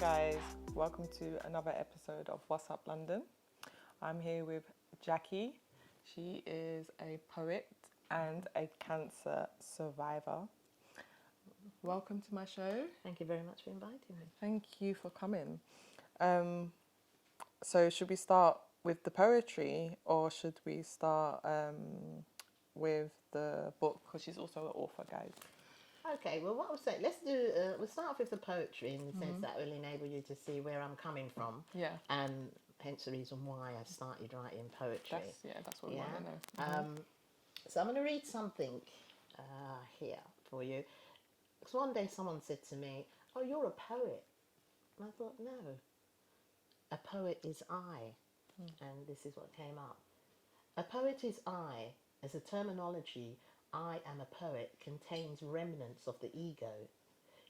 guys, welcome to another episode of What's Up London. I'm here with Jackie. She is a poet and a cancer survivor. Welcome to my show. Thank you very much for inviting me. Thank you for coming. So should we start with the poetry or should we start with the book? Because she's also an author, guys. Okay, well, what I'll say, we'll start off with the poetry in the sense that will enable you to see where I'm coming from. Yeah. And hence the reason why I started writing poetry. That's what we want to know. So I'm going to read something here for you. Because one day someone said to me, "Oh, you're a poet." And I thought, no, a poet is I. And this is what came up. A poet is I, as a terminology. I am a poet contains remnants of the ego.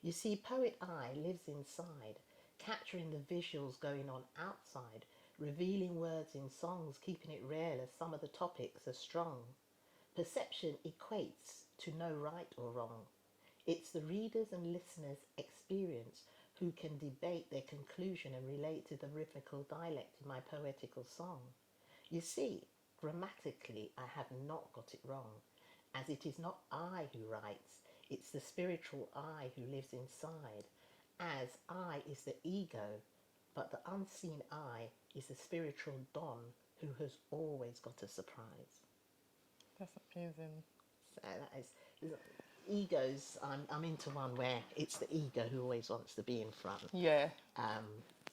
You see, poet I lives inside, capturing the visuals going on outside, revealing words in songs, keeping it real as some of the topics are strong. Perception equates to no right or wrong. It's the readers and listeners' experience who can debate their conclusion and relate to the rhythmical dialect in my poetical song. You see, grammatically, I have not got it wrong. As it is not I who writes, it's the spiritual I who lives inside. As I is the ego, but the unseen I is the spiritual Don who has always got a surprise. That's amazing. So that is egos. I'm into one where it's the ego who always wants to be in front. Yeah.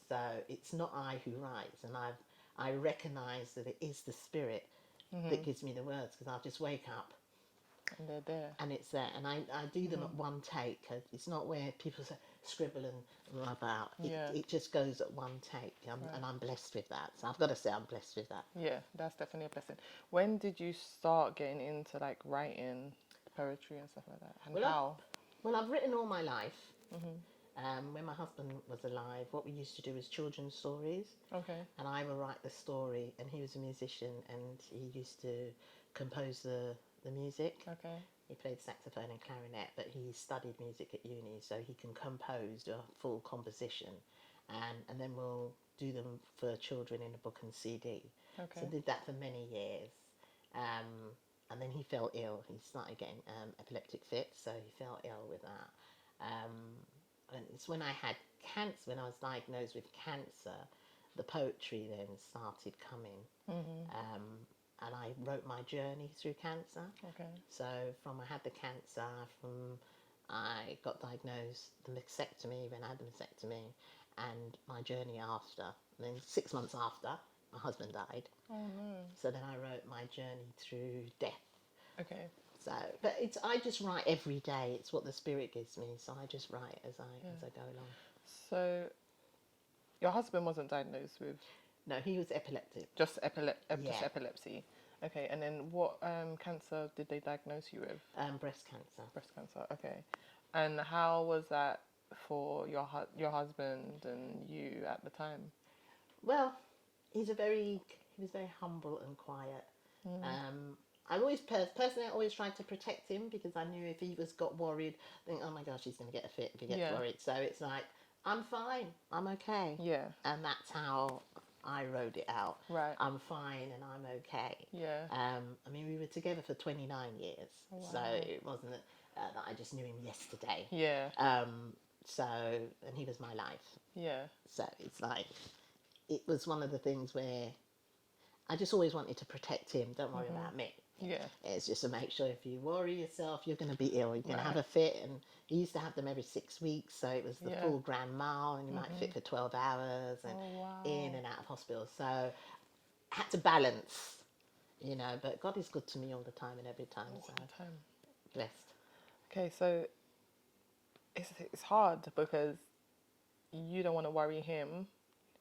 So it's not I who writes, and I recognise that it is the spirit that gives me the words, because I'll just wake up. And they're there. And it's there. And I do them at one take. It's not where people say, scribble and rub out. It just goes at one take. And I'm blessed with that. So I've got to say I'm blessed with that. Yeah, that's definitely a blessing. When did you start getting into like writing poetry and stuff like that? And how? I've written all my life. When my husband was alive, what we used to do was children's stories. Okay. And I would write the story. And he was a musician and he used to compose the music. Okay. He played saxophone and clarinet, but he studied music at uni, so he can compose a full composition, and then we'll do them for children in a book and CD. Okay. So I did that for many years, and then he fell ill. He started getting epileptic fits, so he fell ill with that. And it's when I had cancer, when I was diagnosed with cancer, the poetry then started coming. And I wrote my journey through cancer. Okay. So I had the cancer, I got diagnosed, the mastectomy, when I had the mastectomy, and my journey after. And then 6 months after, my husband died. Oh no. So then I wrote my journey through death. Okay. So, but I just write every day. It's what the spirit gives me. So I just write as I go along. So your husband wasn't diagnosed with? No, he was epileptic. Just epilepsy. Okay, and then what cancer did they diagnose you with? Breast cancer. Breast cancer, okay. And how was that for your husband and you at the time? Well, he was very humble and quiet. I always personally, I always tried to protect him, because I knew if he got worried, I think, oh my gosh, he's going to get a fit if he gets worried. So it's like, I'm fine, I'm okay. Yeah. And that's how I wrote it out. Right. I'm fine and I'm okay. Yeah. I mean, we were together for 29 years. Oh, wow. So it wasn't that I just knew him yesterday. Yeah. And he was my life. Yeah. So it's like, it was one of the things where I just always wanted to protect him. Don't worry about me. Yeah. It's just to make sure if you worry yourself, you're going to be ill. You're going to have a fit. And he used to have them every 6 weeks. So it was the full grand mal, and you might fit for 12 hours and in and out of hospital. So I had to balance, but God is good to me all the time and every time. Blessed. Okay, so it's hard because you don't want to worry him,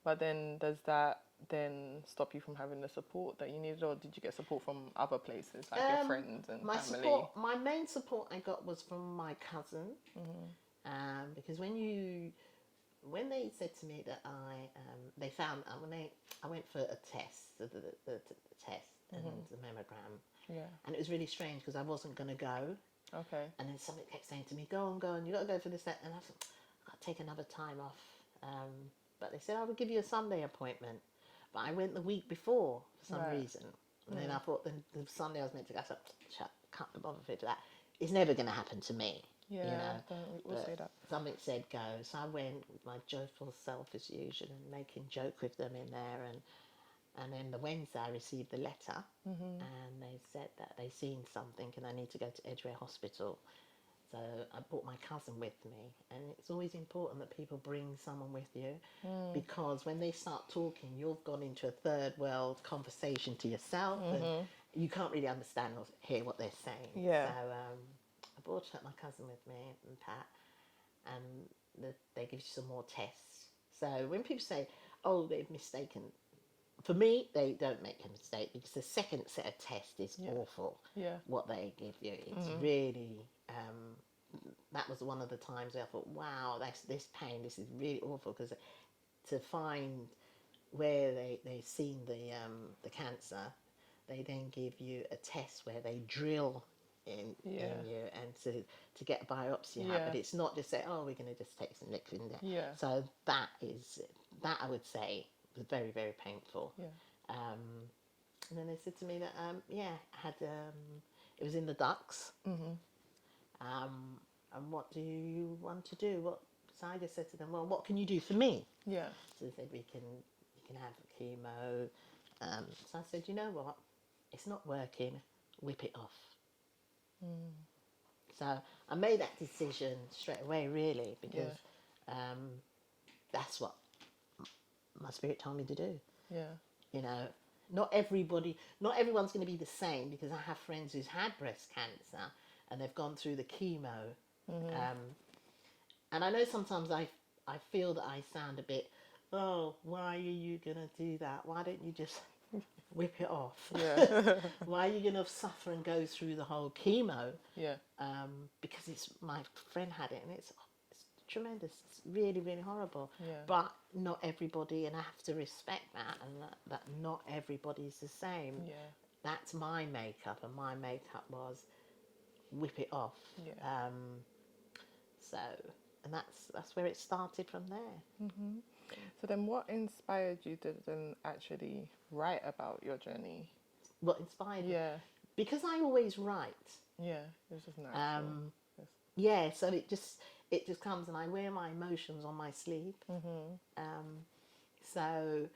but then does that then stop you from having the support that you needed, or did you get support from other places, like your friends and family? My main support I got was from my cousin, because when they said to me that they found I went for a test, the test and the mammogram, and it was really strange because I wasn't going to go. Okay. And then somebody kept saying to me, go on, you got to go for this, that. And I thought, I'll take another time off. But they said, I will give you a Sunday appointment. But I went the week before for some reason. And then I thought the Sunday I was meant to go, I said, can't be bothered with that. It's never going to happen to me. Yeah, You know, we'll say that. Something said go. So I went with my joyful self as usual and making joke with them in there. And then the Wednesday I received the letter and they said that they seen something and I need to go to Edgware Hospital. So I brought my cousin with me, and it's always important that people bring someone with you because when they start talking, you've gone into a third world conversation to yourself and you can't really understand or hear what they're saying. Yeah. So I brought my cousin with me and Pat, and they give you some more tests. So when people say, oh, they've mistaken, for me, they don't make a mistake because the second set of tests is awful. Yeah. What they give you, it's really. That was one of the times where I thought, wow, this pain. This is really awful because to find where they've seen the cancer, they then give you a test where they drill in you and to get a biopsy out. But it's not just say, oh, we're going to just take some liquid in there. Yeah. So that I would say was very, very painful. Yeah. And then they said to me that it was in the ducts. And what do you want to do? So I just said to them, well, what can you do for me? Yeah. So they said, you can have chemo. So I said, you know what? It's not working. Whip it off. So I made that decision straight away, really, because that's what my spirit told me to do. Yeah. You know, not everyone's going to be the same, because I have friends who's had breast cancer and they've gone through the chemo. And I know sometimes I feel that I sound a bit, oh, why are you going to do that? Why don't you just whip it off? Yeah. Why are you going to suffer and go through the whole chemo? Yeah. Because my friend had it and it's tremendous. It's really, really horrible. Yeah. But not everybody, and I have to respect that, and that not everybody's the same. Yeah. That's my makeup, and my makeup was whip it off. Yeah. And that's where it started from there. So then what inspired you to then actually write about your journey? What inspired me? Yeah. Because I always write. Yeah. It was just natural. Yeah, so it just comes, and I wear my emotions on my sleeve. So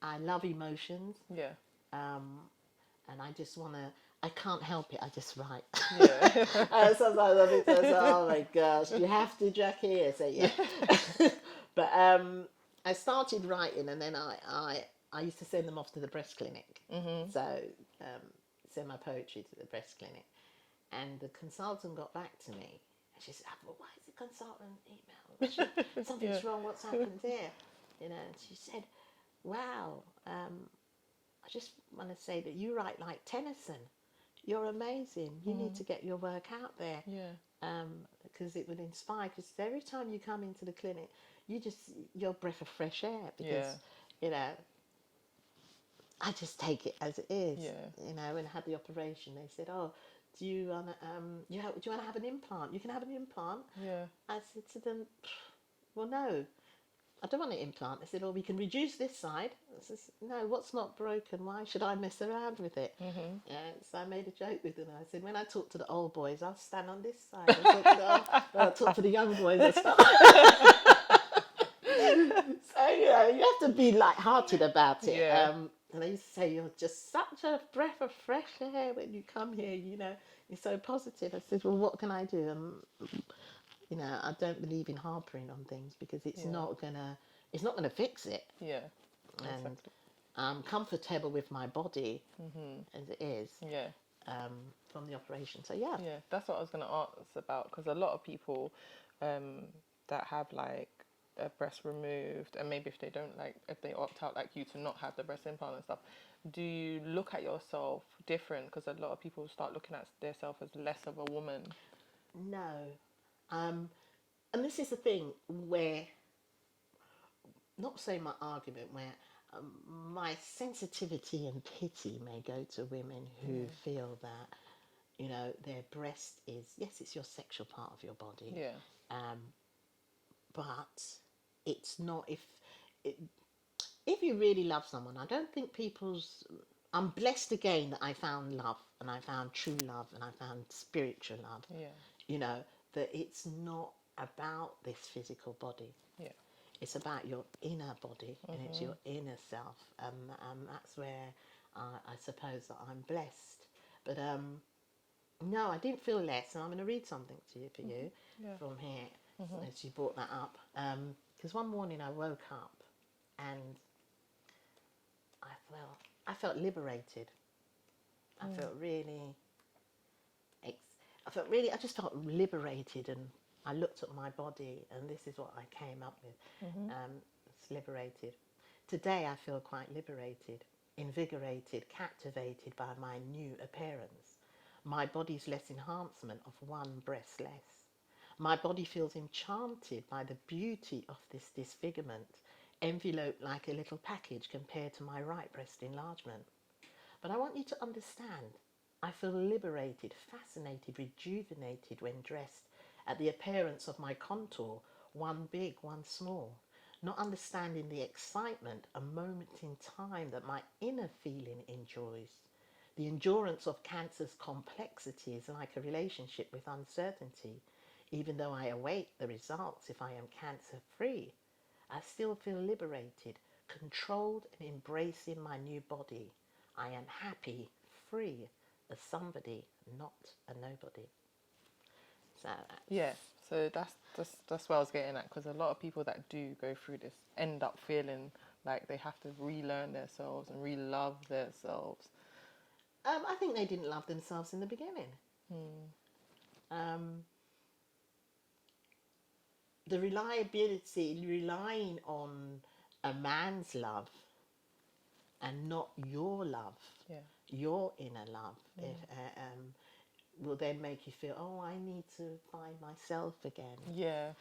I love emotions. Yeah. And I just want to, I can't help it, I just write. Yeah. Sometimes I think, oh my gosh, you have to, Jackie? I say, yeah. But I started writing, and then I used to send them off to the breast clinic. So send my poetry to the breast clinic. And the consultant got back to me, and she said, well, why is the consultant email? Something's wrong, what's happened here? You know, and she said, wow, I just want to say that you write like Tennyson. You're amazing. You need to get your work out there. Yeah. Because it would inspire. Because every time you come into the clinic, you're a breath of fresh air. Because, you know, I just take it as it is. Yeah. You know, when I had the operation, they said, oh, do you want to have an implant? You can have an implant. Yeah. I said to them, well, no. I don't want an implant. They said, oh, we can reduce this side. I said, no, what's not broken? Why should I mess around with it? So I made a joke with them. I said, when I talk to the old boys, I'll stand on this side. I'll talk to the young boys. So, you know, you have to be light-hearted about it. Yeah. And they used to say, you're just such a breath of fresh air when you come here, you know. You're so positive. I said, well, what can I do? You know, I don't believe in harping on things, because it's not gonna fix it. Yeah. And Exactly. I'm comfortable with my body as it is. Yeah. From the operation. So yeah. Yeah, that's what I was going to ask about, because a lot of people that have like a breast removed, and maybe if they opt out like you to not have the breast implant and stuff, do you look at yourself different? Because a lot of people start looking at themselves as less of a woman. No. And this is the thing where, not say my argument, where my sensitivity and pity may go to women who feel that, you know, their breast is, yes, it's your sexual part of your body. Yeah. But it's not, if you really love someone, I don't think I'm blessed again that I found love, and I found true love, and I found spiritual love. Yeah. You know, that it's not about this physical body. Yeah. It's about your inner body, and it's your inner self. That's where I suppose that I'm blessed. But no, I didn't feel less, and I'm going to read something to you for you Yeah. from here, as you brought that up. Because one morning I woke up and I felt liberated. I felt really, I just felt liberated, and I looked at my body, and this is what I came up with. It's liberated. Today I feel quite liberated, invigorated, captivated by my new appearance. My body's less enhancement of one breast less. My body feels enchanted by the beauty of this disfigurement, enveloped like a little package compared to my right breast enlargement. But I want you to understand, I feel liberated, fascinated, rejuvenated when dressed at the appearance of my contour, one big, one small, not understanding the excitement, a moment in time that my inner feeling enjoys. The endurance of cancer's complexity is like a relationship with uncertainty. Even though I await the results if I am cancer free, I still feel liberated, controlled, and embracing my new body. I am happy, free, a somebody, not a nobody. So Yeah. So that's what I was getting at, because a lot of people that do go through this end up feeling like they have to relearn themselves and re-love themselves. I think they didn't love themselves in the beginning. The relying on a man's love and not your love, Yeah. your inner love, will then make you feel, oh, I need to find myself again. Yeah.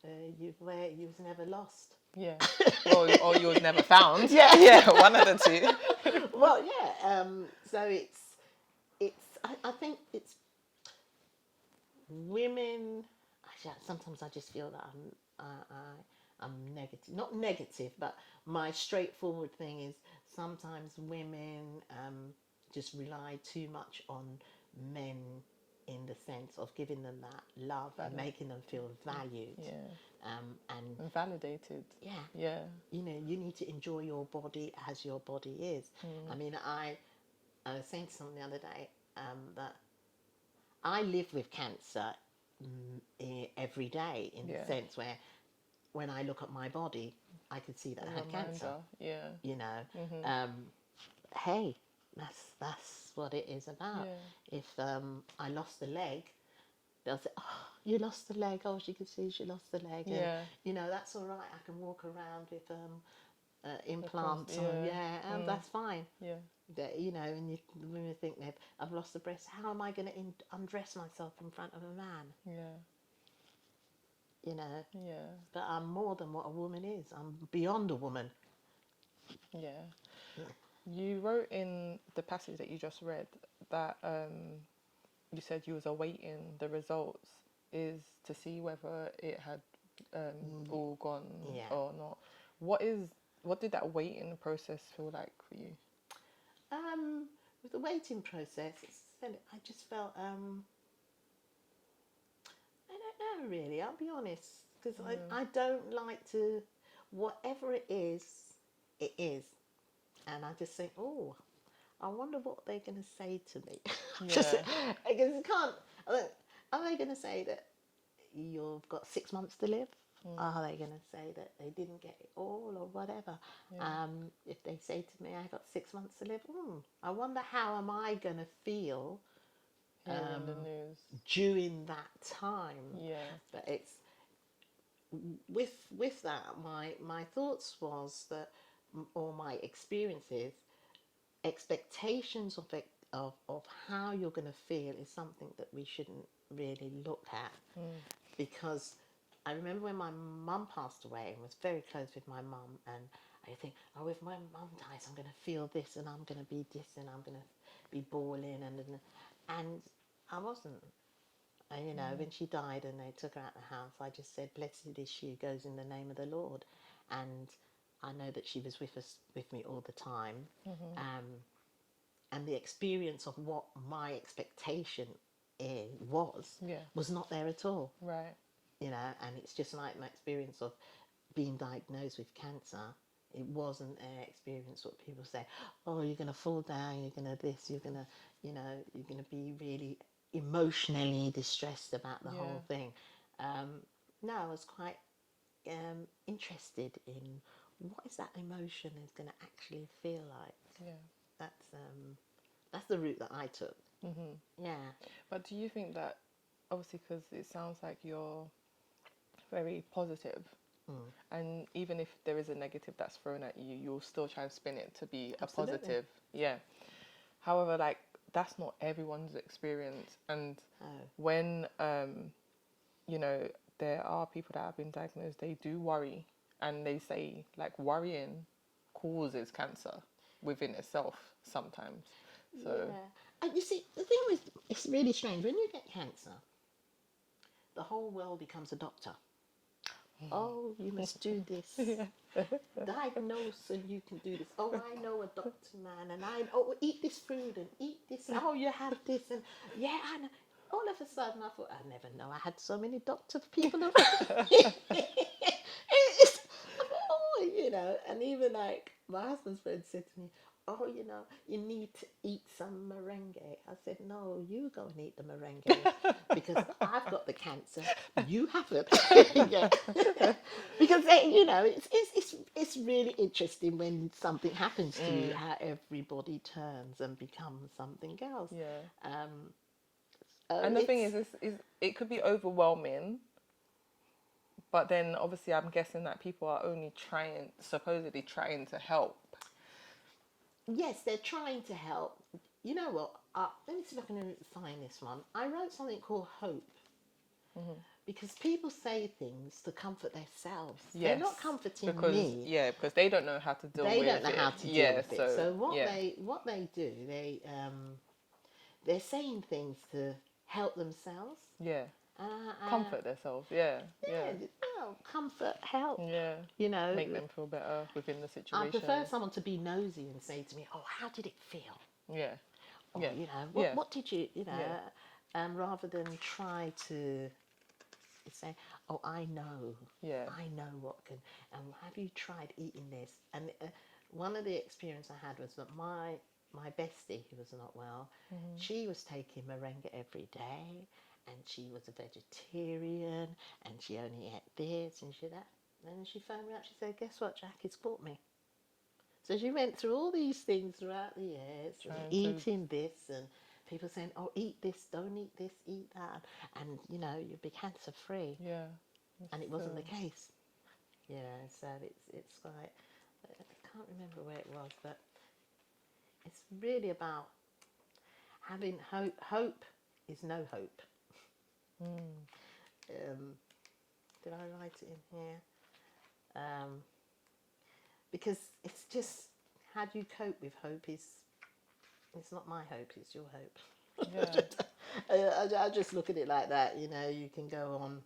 You was never lost. Yeah. Or you was never found. Yeah. Yeah. One of the two. Well, yeah. So I think it's women. Sometimes I just feel that I'm negative, not negative, but my straightforward thing is sometimes women just rely too much on men in the sense of giving them that love and making them feel valued. Yeah. And Validated. yeah, Yeah. you know, you need to enjoy your body as your body is. I mean, I was saying to someone the other day that I live with cancer every day, in the sense where when I look at my body, I could see that I had cancer. Yeah. You know, hey, that's what it is about. Yeah. If I lost a leg, they'll say, "Oh, you lost the leg. Oh, she can see she lost the leg." And Yeah. you know, that's all right. I can walk around with implants on. Yeah, that's fine. Yeah. That, you know, and the women think I've lost the breast. How am I going to undress myself in front of a man? Yeah. You know, Yeah. but I'm more than what a woman is. I'm beyond a woman. Yeah. You wrote in the passage that you just read that you said you was awaiting the results is to see whether it had all gone Yeah. or not. What did that waiting process feel like for you? With the waiting process, I just felt I don't know really. I'll be honest, because I don't like to, whatever it is, and I just think, oh, I wonder what they're going to say to me. Just because you can't. Are they going to say that you've got 6 months to live? Are they going to say that they didn't get it all or whatever? If they say to me, I got 6 months to live, I wonder how am I going to feel Hearing the news. during that time. Yeah. But it's with that, my thoughts was that, or my experiences, expectations of how you're going to feel is something that we shouldn't really look at. Because I remember when my mum passed away and was very close with my mum, and I think, oh, if my mum dies, I'm going to feel this, and I'm going to be this, and I'm going to be bawling, and I wasn't. And, when she died and they took her out of the house, I just said, "Blessed is she who goes in the name of the Lord." And I know that she was with me all the time. And the experience of what my expectation was not there at all. Right. And it's just like my experience of being diagnosed with cancer. It wasn't an experience what people say, "Oh, you're going to fall down, you're going to this, you're going to, you're going to be really emotionally distressed about the whole thing." No, I was quite interested in what is that emotion is going to actually feel like. Yeah. That's the route that I took. Yeah. But do you think that, obviously, because it sounds like you're very positive, and even if there is a negative that's thrown at you, you'll still try and spin it to be Absolutely. a positive. Yeah. However, like, that's not everyone's experience. And when, there are people that have been diagnosed, they do worry. And they say, like, worrying causes cancer within itself sometimes. So, And you see, the thing is, it's really strange. When you get cancer, the whole world becomes a doctor. "Oh, you must do this. Diagnose so you can do this. Oh, I know a doctor, man. And eat this food and eat this. Oh, you have this. And yeah, I know." All of a sudden, I thought, I never know I had so many doctor people around. I thought, oh, and even like my husband's friend said to me, "Oh, you need to eat some merengue." I said, "No, you go and eat the merengue because I've got the cancer. You haven't." Yeah. Because it's really interesting when something happens to you, how everybody turns and becomes something else. yeah. And the thing is it could be overwhelming. But then, obviously, I'm guessing that people are only supposedly trying to help. Yes, they're trying to help. You know what? Let me see if I can find this one. I wrote something called hope. Because people say things to comfort themselves. Yes, they're not comforting me. Yeah, because they don't know how to deal with it. They don't know how to deal with it. So what they do, they're saying things to help themselves. Yeah. Comfort themselves. Yeah. Comfort, help. Yeah. Make them feel better within the situation. I prefer someone to be nosy and say to me, "Oh, how did it feel?" Yeah. Or, yeah. what did you, rather than try to say, "Oh, I know. Yeah. I know what can." And have you tried eating this? And one of the experience I had was that my bestie, who was not well, she was taking merengue every day, and she was a vegetarian, and she only ate this and she that. And then she phoned me up. She said, "Guess what, Jacq? It's caught me." So she went through all these things throughout the years, eating this and people saying, "Oh, eat this, don't eat this, eat that, and you'll be cancer free." Yeah. And it wasn't the case. So it's like, I can't remember where it was, but it's really about having hope. Hope is no hope. Did I write it in here? Because it's just, how do you cope with hope? It's not my hope, it's your hope. Yeah. I just look at it like that. You can go on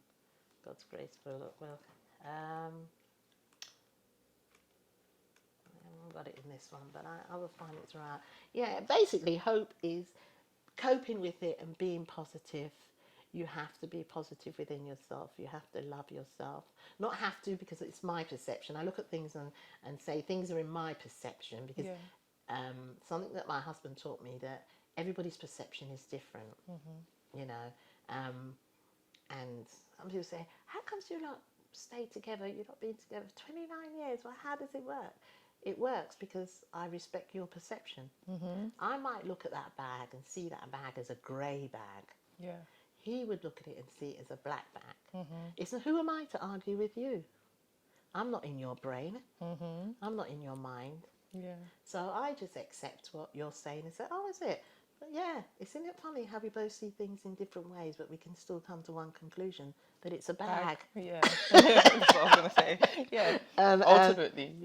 God's grace for a look. Well, I haven't got it in this one, but I will find it throughout. Yeah, basically, hope is coping with it and being positive. You have to be positive within yourself. You have to love yourself. Not have to, because it's my perception. I look at things and say things are in my perception, because something that my husband taught me, that everybody's perception is different. And some people say, "How comes you not stay together? You've not been together for 29 years. Well, how does it work?" It works because I respect your perception. I might look at that bag and see that bag as a grey bag. Yeah. He would look at it and see it as a black bag. Who am I to argue with you? I'm not in your brain. I'm not in your mind. Yeah. So I just accept what you're saying and say, "Oh, is it? But yeah, isn't it funny how we both see things in different ways, but we can still come to one conclusion, that it's a bag." Yeah. That's what I was going to say. Yeah. Ultimately.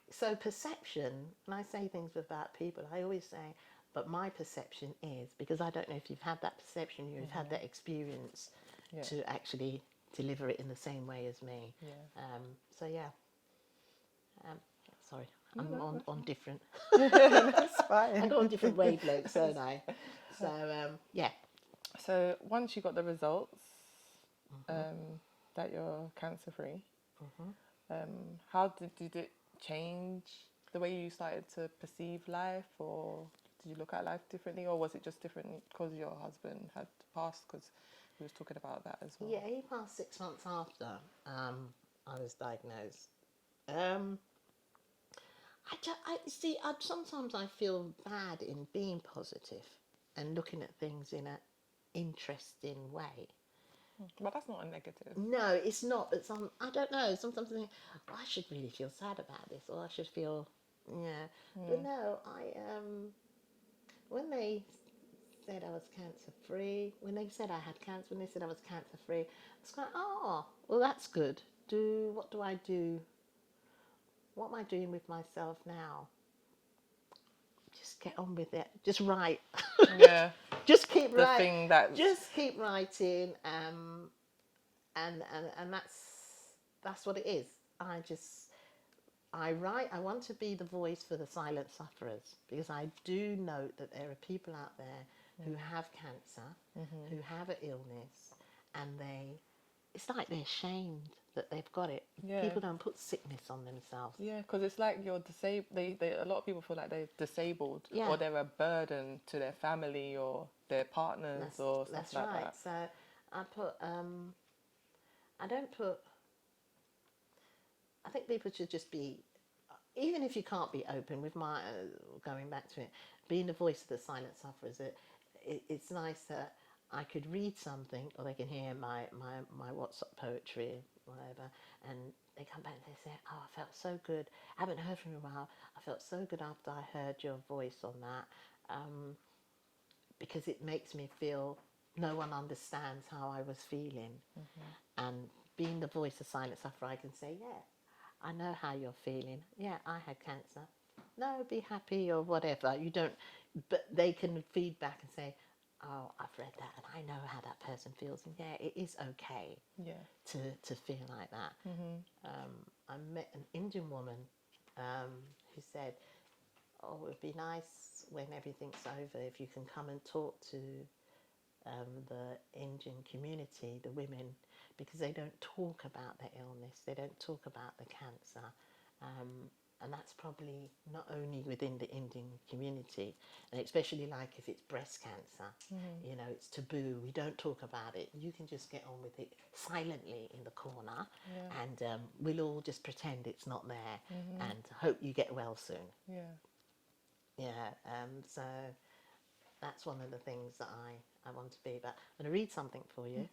So perception, when I say things about people, I always say, But my perception is, because I don't know if you've had that perception, you've had that experience to actually deliver it in the same way as me. Yeah. So yeah. Sorry, I'm on different. That's fine. I go on different wavelengths, don't I? So yeah. So once you got the results that you're cancer free, how did it change the way you started to perceive life, or did you look at life differently, or was it just different because your husband had passed? Because we was talking about that as well. Yeah, he passed 6 months after I was diagnosed. Sometimes I feel bad in being positive and looking at things in an interesting way. But that's not a negative. No, it's not. But I don't know. Sometimes I think, I should really feel sad about this, or I should feel, yeah. But no, when they said I was cancer free, when they said I had cancer, when they said I was cancer free, I was like, oh, well, that's good. What do I do? What am I doing with myself now? Just get on with it. Just write. Yeah. Just keep The writing. thing that Just keep writing. And that's what it is. I write. I want to be the voice for the silent sufferers, because I do note that there are people out there who have cancer, who have an illness, and it's like they're ashamed that they've got it. Yeah. People don't put sickness on themselves. Yeah, because it's like you're disabled. A lot of people feel like they're disabled, Yeah. or they're a burden to their family or their partners or stuff That's like right. that. So I don't put. I think people should just be, even if you can't be open with my, going back to it, being the voice of the silent sufferers, it's nice that I could read something, or they can hear my WhatsApp poetry, whatever, and they come back and they say, oh, I felt so good. I haven't heard from you in a while. I felt so good after I heard your voice on that, because it makes me feel no one understands how I was feeling. And being the voice of silent sufferer, I can say, yeah, I know how you're feeling. Yeah, I had cancer. No, be happy or whatever. You don't, but they can feed back and say, oh, I've read that and I know how that person feels. And yeah, it is okay to feel like that. I met an Indian woman who said, oh, it would be nice when everything's over if you can come and talk to the Indian community, the women, because they don't talk about their illness, they don't talk about the cancer, and that's probably not only within the Indian community, and especially like if it's breast cancer, you know, it's taboo, we don't talk about it, you can just get on with it silently in the corner, and we'll all just pretend it's not there, and hope you get well soon. So that's one of the things that I want to be. But I'm going to read something for you.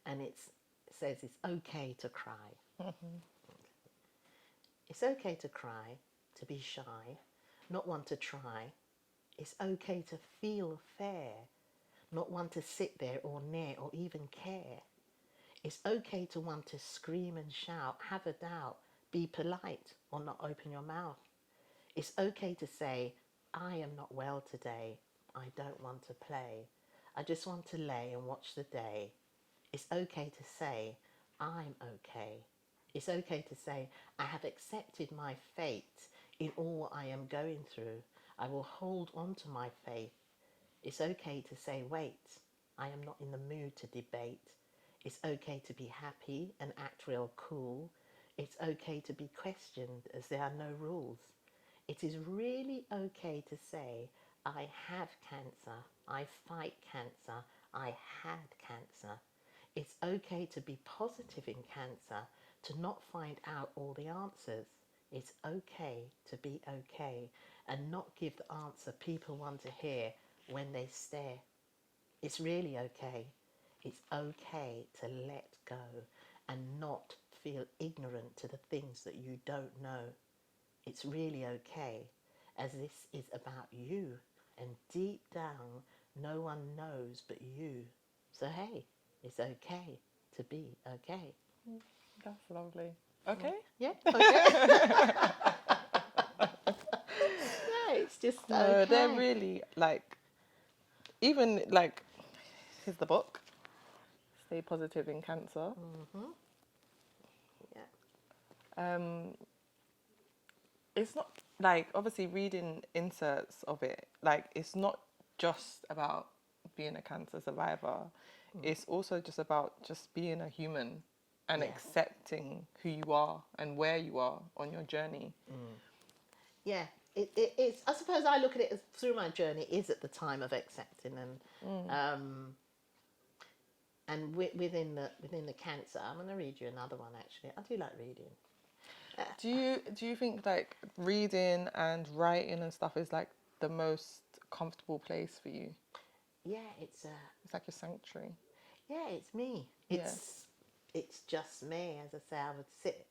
And it says it's okay to cry. It's okay to cry, to be shy, not want to try. It's okay to feel fair, not want to sit there or near or even care. It's okay to want to scream and shout, have a doubt, be polite or not open your mouth. It's okay to say, I am not well today. I don't want to play. I just want to lay and watch the day. It's okay to say, I'm okay. It's okay to say, I have accepted my fate in all I am going through. I will hold on to my faith. It's okay to say, wait, I am not in the mood to debate. It's okay to be happy and act real cool. It's okay to be questioned as there are no rules. It is really okay to say, I have cancer, I fight cancer, I had cancer. It's okay to be positive in cancer, to not find out all the answers. It's okay to be okay and not give the answer people want to hear when they stare. It's really okay. It's okay to let go and not feel ignorant to the things that you don't know. It's really okay, as this is about you, and deep down no one knows but you. So hey, it's okay to be okay. That's lovely. Okay. Yeah. Okay. Yeah, just No, okay. they're really like, even like, here's the book, Stay Positive in Cancer. Yeah. It's not like, obviously reading inserts of it, like it's not just about being a cancer survivor. It's also just about just being a human and Yeah. accepting who you are and where you are on your journey. Yeah, it is. I suppose I look at it as, through my journey, is at the time of accepting and within the cancer. I'm going to read you another one. Actually, I do like reading. Do you think like reading and writing and stuff is like the most comfortable place for you? Yeah, it's It's like your sanctuary. yeah, it's me. It's just me. As I say, I would sit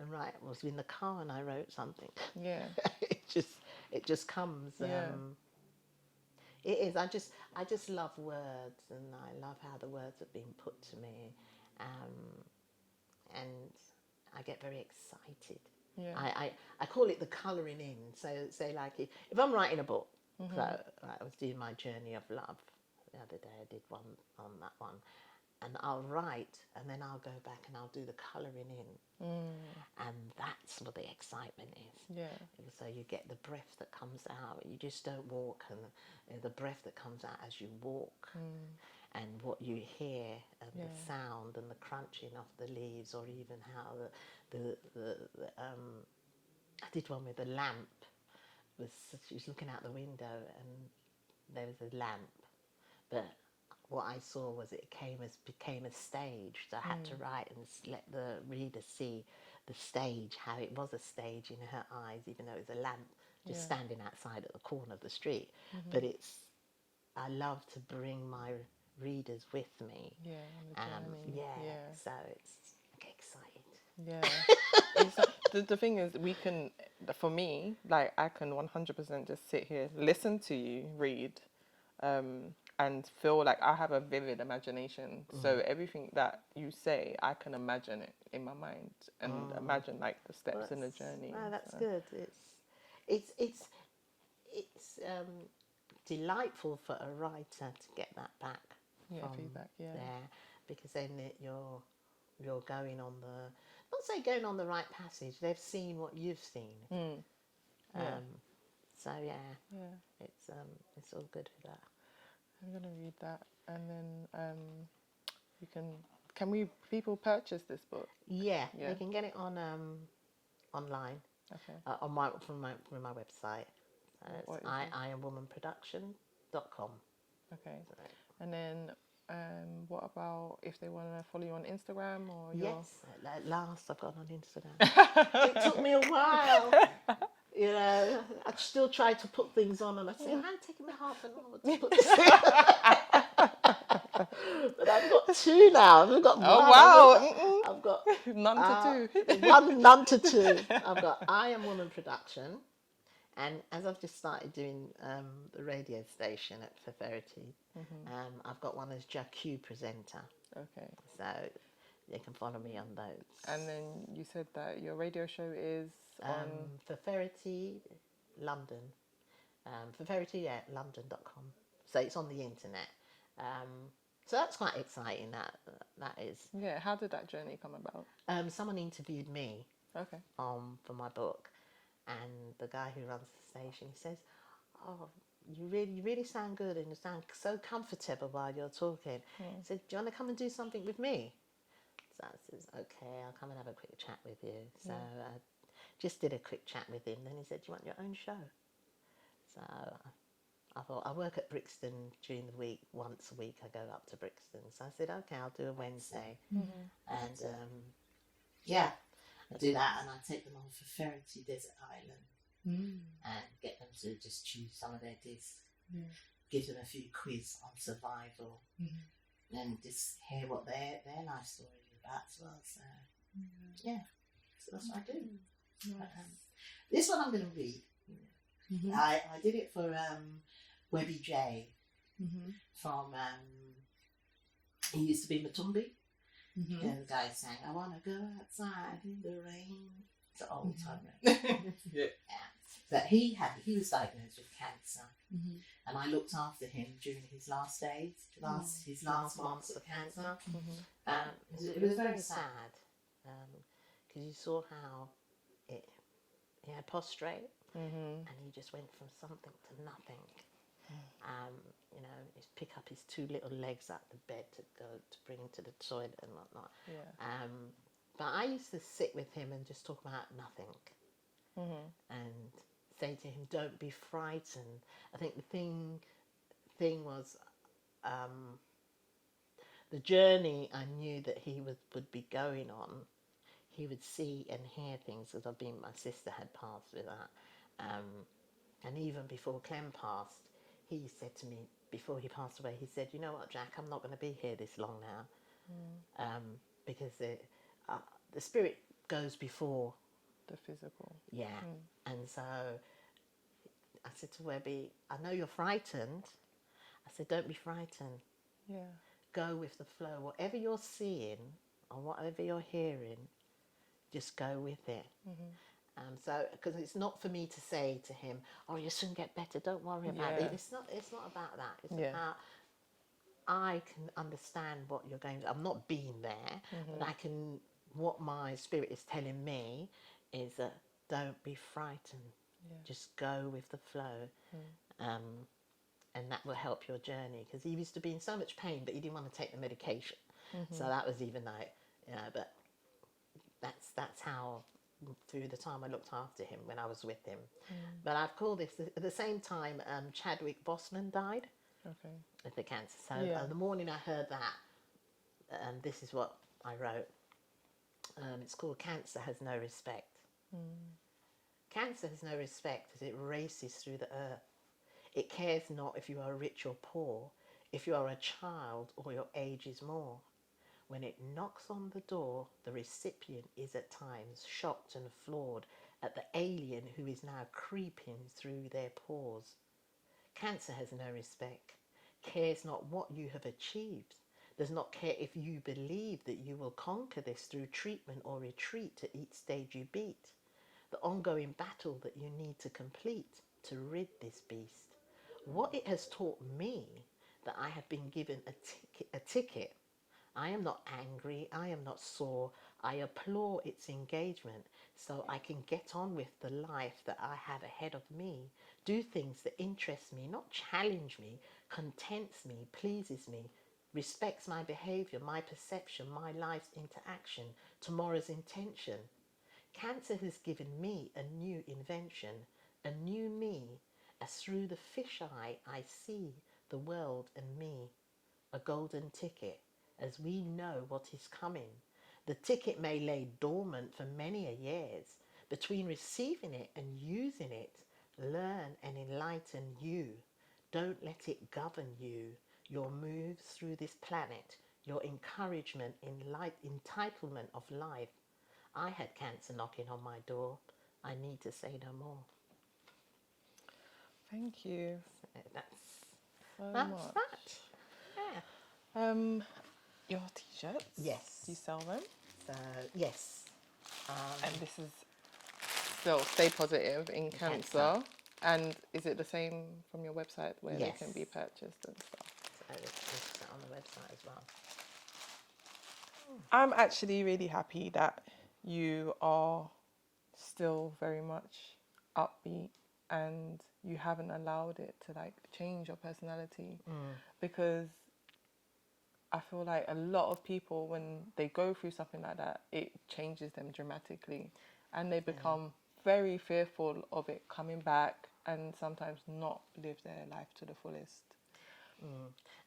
and write. I was in the car and I wrote something. Yeah. it just comes. Yeah. It is. I just love words, and I love how the words have been put to me, and I get very excited. Yeah. I call it the colouring in. So say like if I'm writing a book, so I was doing my journey of love the other day. I did one on that one, and I'll write, and then I'll go back and I'll do the colouring in, and that's what the excitement is. Yeah. So you get the breath that comes out. You just don't walk, and the breath that comes out as you walk, and what you hear, and the sound, and the crunching of the leaves, or even how the I did one with a lamp. She was looking out the window, and there was a lamp, but what I saw was it became a stage. So I had to write and let the reader see the stage, how it was a stage in her eyes, even though it was a lamp just standing outside at the corner of the street. But I love to bring my readers with me. Yeah. On the journey. So it's exciting. Yeah. It's like, the thing is, for me, like I can 100% just sit here, listen to you read, and feel like I have a vivid imagination. So everything that you say, I can imagine it in my mind and imagine like the steps in the journey. No, that's good. It's delightful for a writer to get that back from Feedback. Yeah. there, because then you're going on not say going on the right passage. They've seen what you've seen. So it's all good for that. I'm gonna read that, and then you can people purchase this book? Yeah, they can get it on online. Okay. From my website. So it's iamwomanproduction.com. Okay. And then what about if they want to follow you on Instagram or your... Yes, at last I've got on Instagram. It took me a while. You know, I still try to put things on, and I say, it's taking me half an hour to put this in. But I've got two now. I've got one. Oh, wow. I've got none to two. none to two. I've got I Am Woman Production. And as I've just started doing the radio station at Faverity, I've got one as Jahq Presenter. Okay. So they can follow me on those. And then you said that your radio show is on... Faverity London. Faverity at london.com. So it's on the internet. So that's quite exciting, that is. Yeah, how did that journey come about? Someone interviewed me for my book. And the guy who runs the station, he says, "Oh, you really sound good, and you sound so comfortable while you're talking." He said, "Do you want to come and do something with me?" So I says, "Okay, I'll come and have a quick chat with you." So I just did a quick chat with him. Then he said, "Do you want your own show?" So I thought, I work at Brixton during the week. Once a week I go up to Brixton. So I said, "Okay, I'll do a Wednesday." And I do that, and I take them on for Faverity Desert Island and get them to just choose some of their discs, give them a few quiz on survival, and just hear what their life story is about as well. So, so that's what I do. But, this one I'm going to read. I did it for Webby J from, he used to be Matumbi. And the guy sang, "I want to go outside in the rain." It's an old time. But he was diagnosed with cancer, and I looked after him during his last days, his last months of cancer. It was very sad, because you saw how he had prostrate, and he just went from something to nothing. You know, he'd pick up his two little legs out the bed to go to bring him to the toilet and whatnot. Yeah. But I used to sit with him and just talk about nothing, and say to him, "Don't be frightened." I think the thing was, the journey I knew that he would be going on. He would see and hear things, because my sister had passed with that, and even before Clem passed, he said to me, before he passed away, he said, "You know what, Jack, I'm not going to be here this long now, because the spirit goes before the physical." Yeah. And so I said to Webby, "I know you're frightened." I said, "Don't be frightened. Yeah. Go with the flow. Whatever you're seeing or whatever you're hearing, just go with it." So, because it's not for me to say to him, "Oh, you'll soon get better. Don't worry about it." It's not about that. It's about, I can understand what you're going through. I'm not being there, but what my spirit is telling me is that don't be frightened. Just go with the flow. And that will help your journey, because he used to be in so much pain, but he didn't want to take the medication. So that was even like, but that's how, through the time I looked after him when I was with him. But I've called this, at the same time, Chadwick Boseman died of the cancer. So the morning I heard that, this is what I wrote. It's called "Cancer Has No Respect." Cancer has no respect as it races through the earth. It cares not if you are rich or poor, if you are a child or your age is more. When it knocks on the door, the recipient is at times shocked and flawed at the alien who is now creeping through their pores. Cancer has no respect, cares not what you have achieved, does not care if you believe that you will conquer this through treatment or retreat at each stage you beat. The ongoing battle that you need to complete to rid this beast. What it has taught me, that I have been given a ticket. I am not angry, I am not sore, I applaud its engagement so I can get on with the life that I have ahead of me, do things that interest me, not challenge me, contents me, pleases me, respects my behavior, my perception, my life's interaction, tomorrow's intention. Cancer has given me a new invention, a new me, as through the fisheye I see the world and me. A golden ticket, as we know what is coming. The ticket may lay dormant for many a years. Between receiving it and using it, learn and enlighten you. Don't let it govern you. Your moves through this planet, your encouragement, entitlement of life. I had cancer knocking on my door. I need to say no more. Thank you That's so much. Yeah. Your t-shirts. Yes. Do you sell them? Yes. And this is still Stay Positive in Cancer. And is it the same from your website where they can be purchased and stuff? So it's on the website as well. I'm actually really happy that you are still very much upbeat and you haven't allowed it to like change your personality, because I feel like a lot of people, when they go through something like that, it changes them dramatically and they become very fearful of it coming back and sometimes not live their life to the fullest.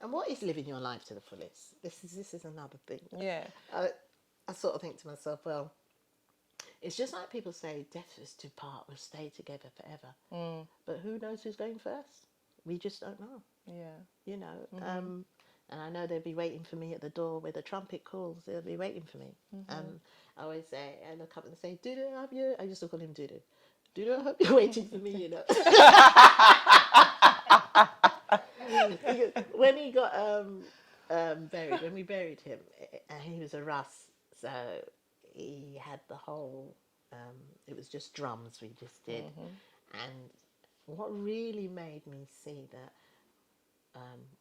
And what is living your life to the fullest? This is another thing. Yeah. I sort of think to myself, well, it's just like people say, death is to part, we'll stay together forever. But who knows who's going first? We just don't know. Yeah. You know, and I know they'll be waiting for me at the door where the trumpet calls. They'll be waiting for me. I always say, I look up and say, Dudu, I hope you. I used to call him Dudu. Dudu, I hope you're waiting for me. You know. When he got buried, when we buried him, he was a Russ, so he had the whole. It was just drums we just did, And what really made me see that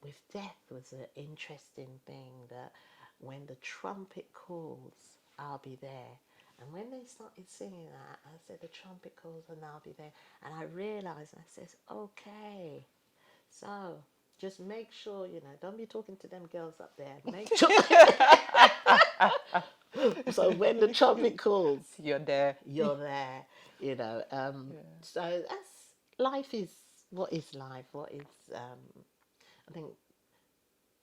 with death was an interesting thing, that when the trumpet calls, I'll be there. And when they started singing that, I said, the trumpet calls and I'll be there. And I realised, I says, okay, so just make sure, don't be talking to them girls up there. Make sure. So when the trumpet calls, You're there. you're there, So that's, life is, what is life? What is, I think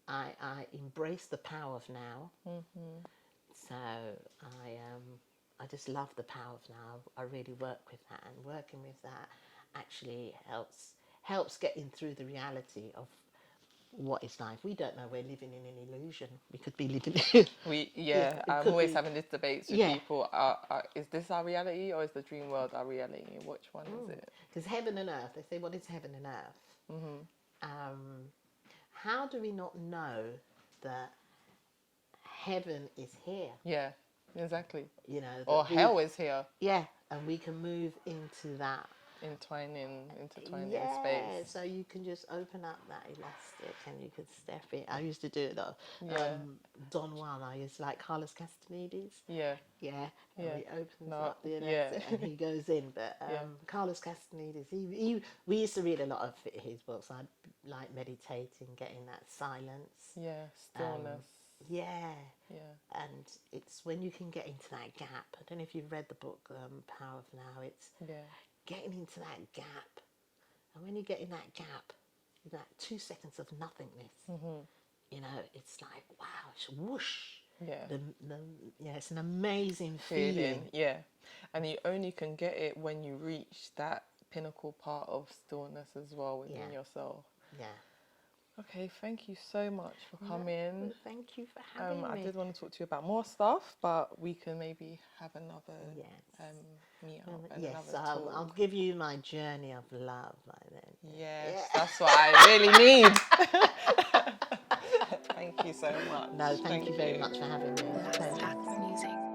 I embrace the power of now. Mm-hmm. So I just love the power of now. I really work with that, and working with that actually helps getting through the reality of what is life. We don't know, we're living in an illusion. We could be living I'm always having this debates with Yeah. people. Is this our reality, or is the dream world our reality? Which one is it? Because heaven and earth, they say, what is heaven and earth? Mm-hmm. How do we not know that heaven is here? Yeah, exactly. That Or hell is here. Yeah, and we can move into that. Intertwining Yeah, space. so you can just open up that elastic and you can step it. I used to do it though. Yeah. Don Juan, I used like Carlos Castaneda's. Yeah. Yeah, and Yeah. he opens No, up the yeah. elastic and he goes in. But Carlos Castaneda's, we used to read a lot of his books. I like meditating, getting that silence. Yeah, stillness. Yeah. Yeah. And it's when you can get into that gap. I don't know if you've read the book Power of Now. It's getting into that gap. And when you get in that gap, that 2 seconds of nothingness, it's like, wow, it's whoosh. Yeah. It's an amazing feeling. Yeah. And you only can get it when you reach that pinnacle part of stillness as well within yourself. Yeah. Okay, thank you so much for coming. No, thank you for having me. I did want to talk to you about more stuff, but we can maybe have another meet up and another talk. I'll give you my journey of love by then. Yes, that's what I really need. Thank you so much. No, thank you very much for having me. Jahq Music.